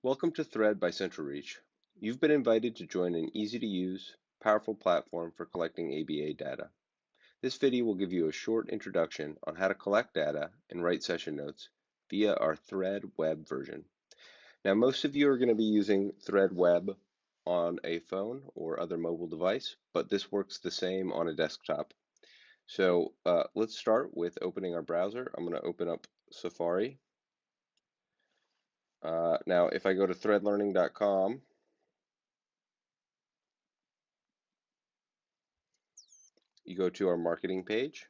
Welcome to Thread by CentralReach. You've been invited to join an easy-to-use, powerful platform for collecting ABA data. This video will give you a short introduction on how to collect data and write session notes via our Thread web version. Now, most of you are going to be using Thread web on a phone or other mobile device, but this works the same on a desktop. So let's start with opening our browser. I'm going to open up Safari. Now, if I go to threadlearning.com, you go to our marketing page,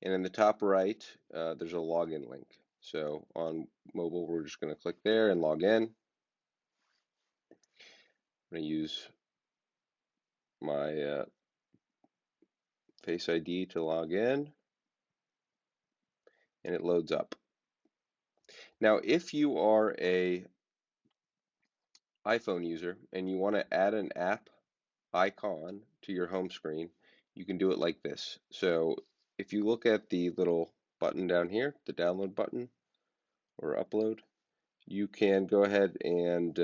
and in the top right, there's a login link. So on mobile, we're just going to click there and log in. I'm going to use my Face ID to log in, and it loads up. Now, if you are an iPhone user and you want to add an app icon to your home screen, you can do it like this. So if you look at the little button down here, the download button or upload, you can go ahead and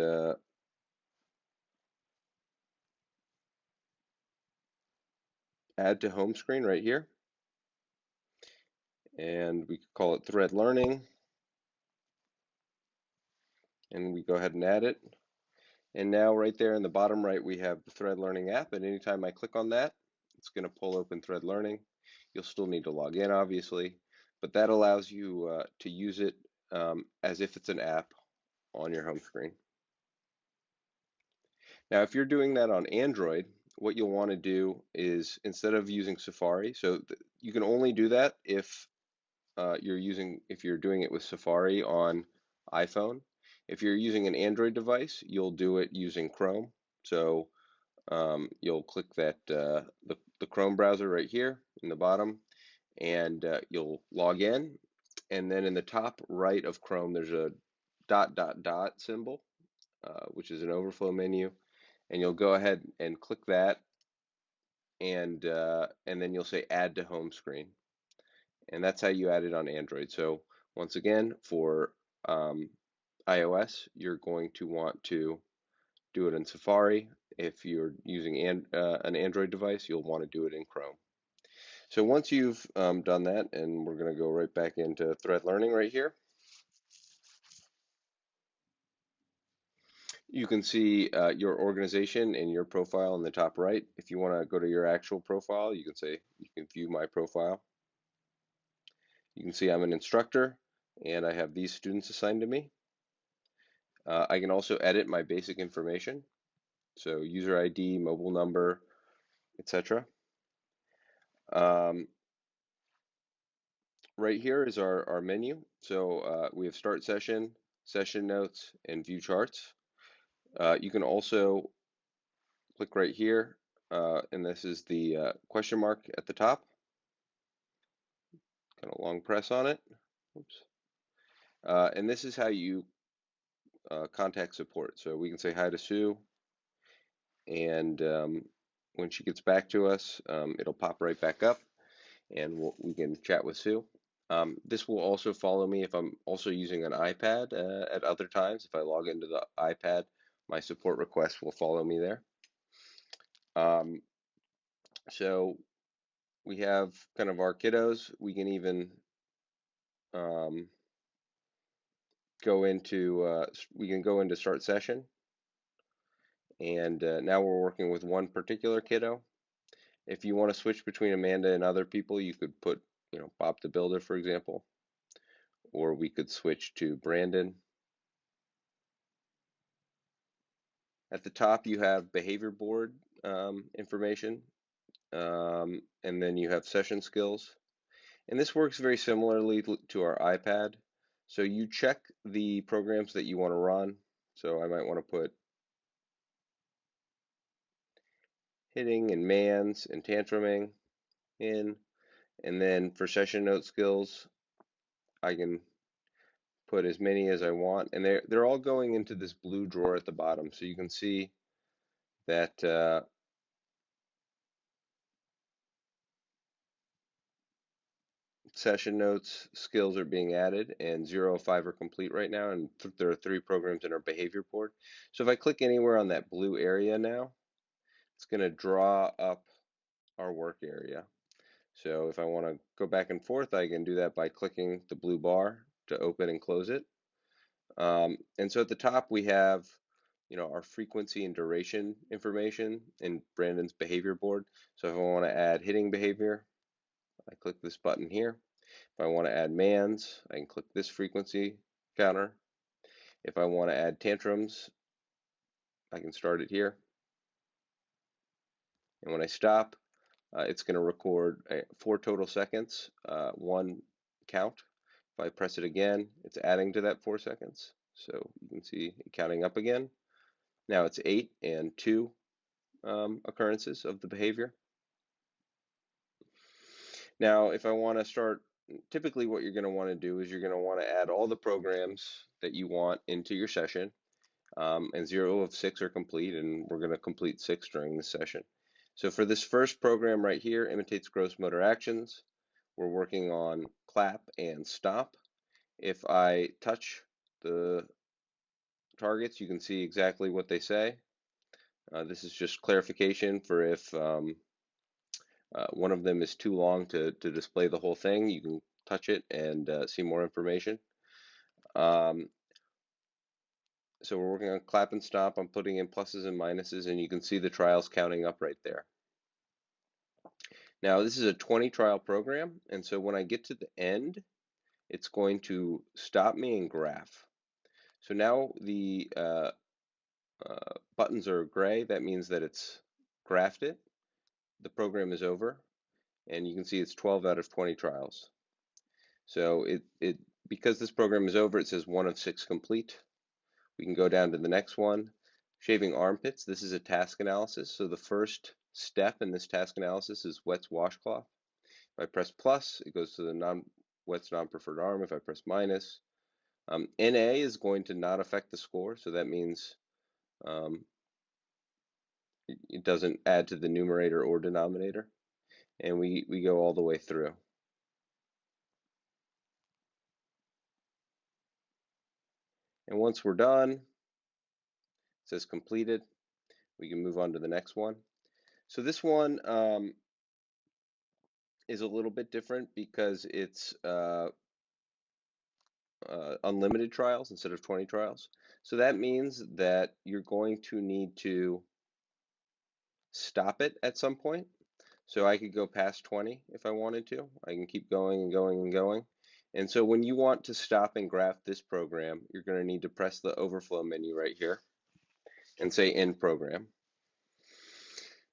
add to home screen right here. And we could call it Thread Learning. And we go ahead and add it. And now right there in the bottom right, we have the Thread Learning app. And anytime I click on that, it's going to pull open Thread Learning. You'll still need to log in, obviously, but that allows you to use it as if it's an app on your home screen. Now, if you're doing that on Android, what you'll want to do is instead of using Safari, so you can only do that if you're doing it with Safari on iPhone. If you're using an Android device, you'll do it using Chrome. So you'll click that the Chrome browser right here in the bottom, and you'll log in. And then in the top right of Chrome, there's a ... symbol, which is an overflow menu, and you'll go ahead and click that, and then you'll say Add to Home Screen, and that's how you add it on Android. So once again, for iOS, you're going to want to do it in Safari. If you're using an Android device, you'll want to do it in Chrome. So once you've done that, and we're going to go right back into Thread Learning right here, you can see your organization and your profile in the top right. If you want to go to your actual profile, you can view my profile. You can see I'm an instructor, and I have these students assigned to me. I can also edit my basic information, so user ID, mobile number, etc. Right here is our menu. So we have start session, session notes, and view charts. You can also click right here, and this is the question mark at the top. Kind of long press on it. Oops. And this is how you contact support. So we can say hi to Sue, and when she gets back to us, it'll pop right back up, and we can chat with Sue. This will also follow me if I'm also using an iPad at other times. If I log into the iPad, my support requests will follow me there. So we have kind of our kiddos. We can even go into start session, and now we're working with one particular kiddo. If you want to switch between Amanda and other people, you could put, Bob the Builder, for example, or we could switch to Brandon. At the top, you have behavior board information, and then you have session skills. And this works very similarly to our iPad. So you check the programs that you want to run. So I might want to put hitting and mans and tantruming in. And then for session note skills, I can put as many as I want. And they're all going into this blue drawer at the bottom. So you can see that session notes skills are being added, and 0 of 5 are complete right now, and there are 3 programs in our behavior board. So if I click anywhere on that blue area now, it's going to draw up our work area. So if I want to go back and forth, I can do that by clicking the blue bar to open and close it. And so at the top we have, our frequency and duration information in Brandon's behavior board. So if I want to add hitting behavior, I click this button here. If I want to add mans, I can click this frequency counter. If I want to add tantrums, I can start it here. And when I stop, it's going to record 4 total seconds, 1 count. If I press it again, it's adding to that 4 seconds. So you can see it counting up again. Now it's 8 and 2 occurrences of the behavior. Now, if I want to start, typically what you're going to want to do is you're going to want to add all the programs that you want into your session. And 0 of 6 are complete, and we're going to complete 6 during this session. So for this first program right here, imitates gross motor actions, we're working on clap and stop. If I touch the targets, you can see exactly what they say. This is just clarification for if one of them is too long to display the whole thing. You can touch it and see more information. So we're working on clap and stop. I'm putting in pluses and minuses, and you can see the trials counting up right there. Now, this is a 20 trial program, and so when I get to the end, it's going to stop me and graph. So now the buttons are gray. That means that it's graphed it. The program is over, and you can see it's 12 out of 20 trials. So because this program is over, it says 1 of 6 complete. We can go down to the next one. Shaving armpits. This is a task analysis. So the first step in this task analysis is wets washcloth. If I press plus, it goes to the wets non-preferred arm. If I press minus, NA is going to not affect the score. So that means it doesn't add to the numerator or denominator. And we go all the way through. And once we're done, it says completed. We can move on to the next one. So this one is a little bit different because it's unlimited trials instead of 20 trials. So that means that you're going to need to stop it at some point. So I could go past 20 if I wanted to. I can keep going and going and going. And so when you want to stop and graph this program, you're going to need to press the overflow menu right here and say end program.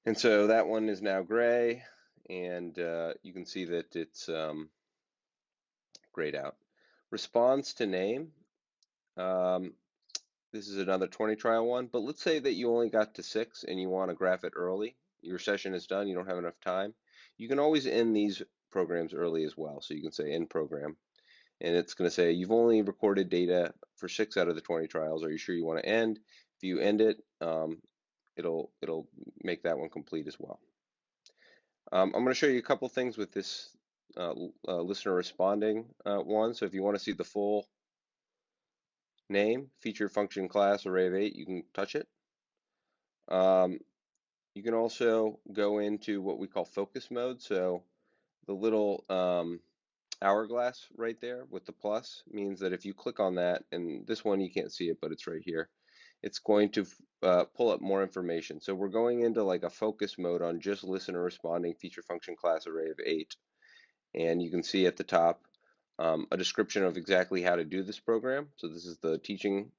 And so that one is now gray, and you can see that it's grayed out. Response to name. This is another 20 trial one, but let's say that you only got to 6 and you want to graph it early. Your session is done, you don't have enough time. You can always end these programs early as well. So you can say end program, and it's going to say you've only recorded data for 6 out of the 20 trials. Are you sure you want to end? If you end it, it'll make that one complete as well. I'm going to show you a couple things with this listener responding one. So if you want to see the full name, feature, function, class, array of 8, you can touch it. You can also go into what we call focus mode. So the little hourglass right there with the plus means that if you click on that, and this one you can't see it, but it's right here, it's going to pull up more information. So we're going into like a focus mode on just listener responding, feature, function, class, array of 8. And you can see at the top a description of exactly how to do this program. So this is the teaching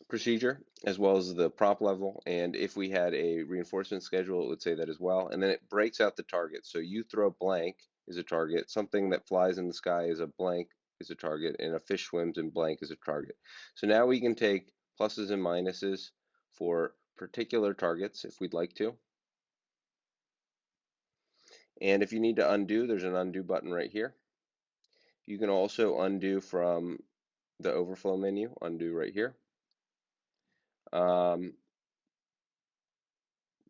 procedure as well as the prompt level, and if we had a reinforcement schedule it would say that as well. And then it breaks out the targets. So you throw blank is a target, something that flies in the sky is a blank is a target, and a fish swims in blank is a target. So now we can take pluses and minuses for particular targets if we'd like to. And if you need to undo, there's an undo button right here. You can also undo from the overflow menu, undo right here. But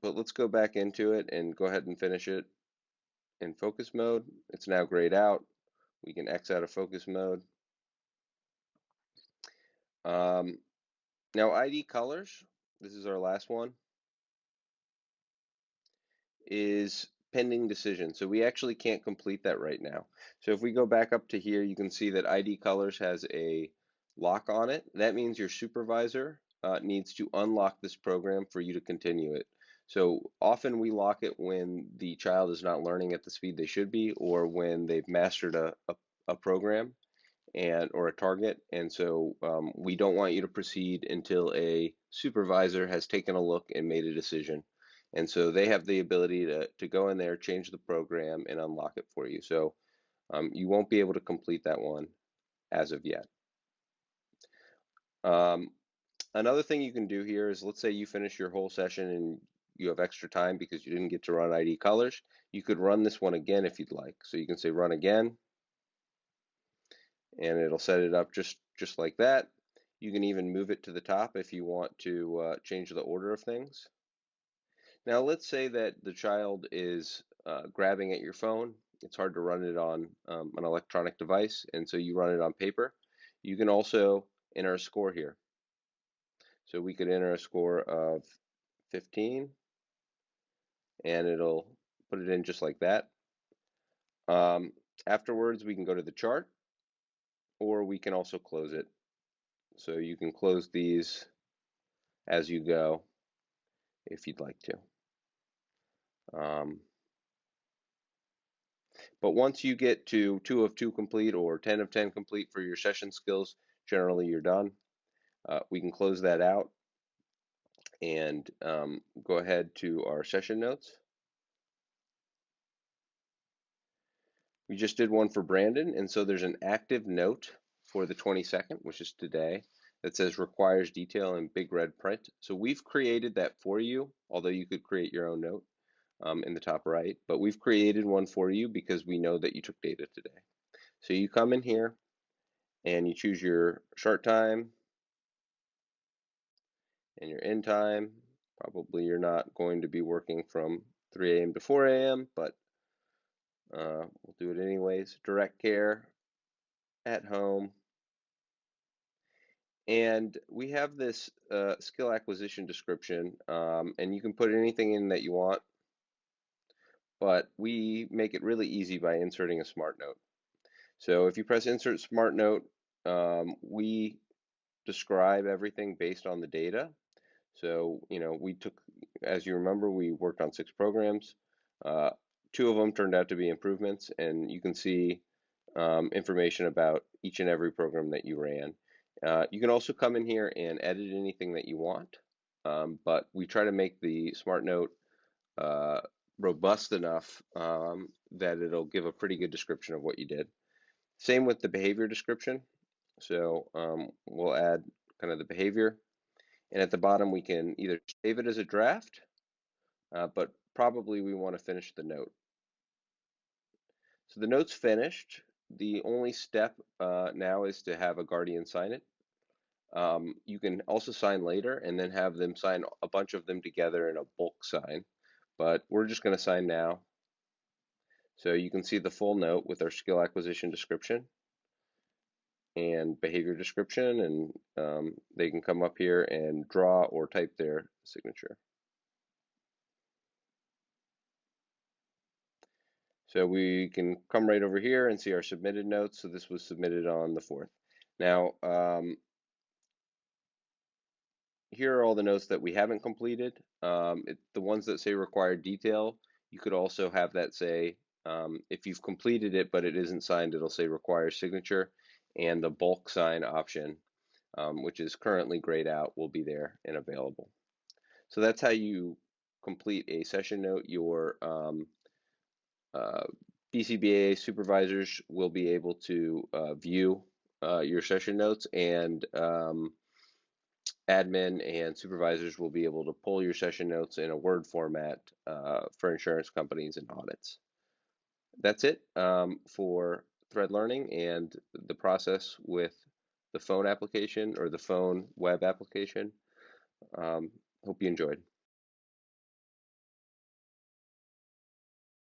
let's go back into it and go ahead and finish it. in focus mode. It's now grayed out. We can X out of focus mode. Now ID colors, this is our last one, is pending decision. So we actually can't complete that right now. So if we go back up to here, you can see that ID colors has a lock on it. That means your supervisor needs to unlock this program for you to continue it. So often we lock it when the child is not learning at the speed they should be, or when they've mastered a program or a target. And so we don't want you to proceed until a supervisor has taken a look and made a decision. And so they have the ability to go in there, change the program, and unlock it for you. So you won't be able to complete that one as of yet. Um, Another thing you can do here is, let's say you finish your whole session and you have extra time because you didn't get to run ID colors. You could run this one again if you'd like. So you can say run again, and it'll set it up just like that. You can even move it to the top if you want to change the order of things. Now let's say that the child is grabbing at your phone. It's hard to run it on an electronic device, and so you run it on paper. You can also enter a score here. So we could enter a score of 15, and it'll put it in just like that. Afterwards, we can go to the chart, or we can also close it. So you can close these as you go if you'd like to. But once you get to 2 of 2 complete or 10 of 10 complete for your session skills, generally you're done. We can close that out and go ahead to our session notes. We just did one for Brandon, and so there's an active note for the 22nd, which is today, that says requires detail in big red print. So we've created that for you, although you could create your own note in the top right, but we've created one for you because we know that you took data today. So you come in here and you choose your start time and your end time. Probably you're not going to be working from 3 a.m. to 4 a.m., but we'll do it anyways. Direct care, at home. And we have this skill acquisition description, and you can put anything in that you want, but we make it really easy by inserting a smart note. So if you press insert smart note, we describe everything based on the data. So, we took, as you remember, we worked on 6 programs. 2 of them turned out to be improvements, and you can see information about each and every program that you ran. You can also come in here and edit anything that you want, but we try to make the smart note robust enough that it'll give a pretty good description of what you did. Same with the behavior description. So we'll add kind of the behavior. And at the bottom, we can either save it as a draft, but probably we want to finish the note. So the note's finished. The only step now is to have a guardian sign it. You can also sign later and then have them sign a bunch of them together in a bulk sign, but we're just going to sign now. So you can see the full note with our skill acquisition description and behavior description, and they can come up here and draw or type their signature. So we can come right over here and see our submitted notes. So this was submitted on the 4th. Now, here are all the notes that we haven't completed. The ones that say required detail, you could also have that say, if you've completed it but it isn't signed, it'll say requires signature, and the bulk sign option, which is currently grayed out, will be there and available. So that's how you complete a session note. Your BCBA supervisors will be able to view your session notes, and admin and supervisors will be able to pull your session notes in a Word format for insurance companies and audits. That's it for Thread Learning and the process with the phone application or the phone web application. Hope you enjoyed.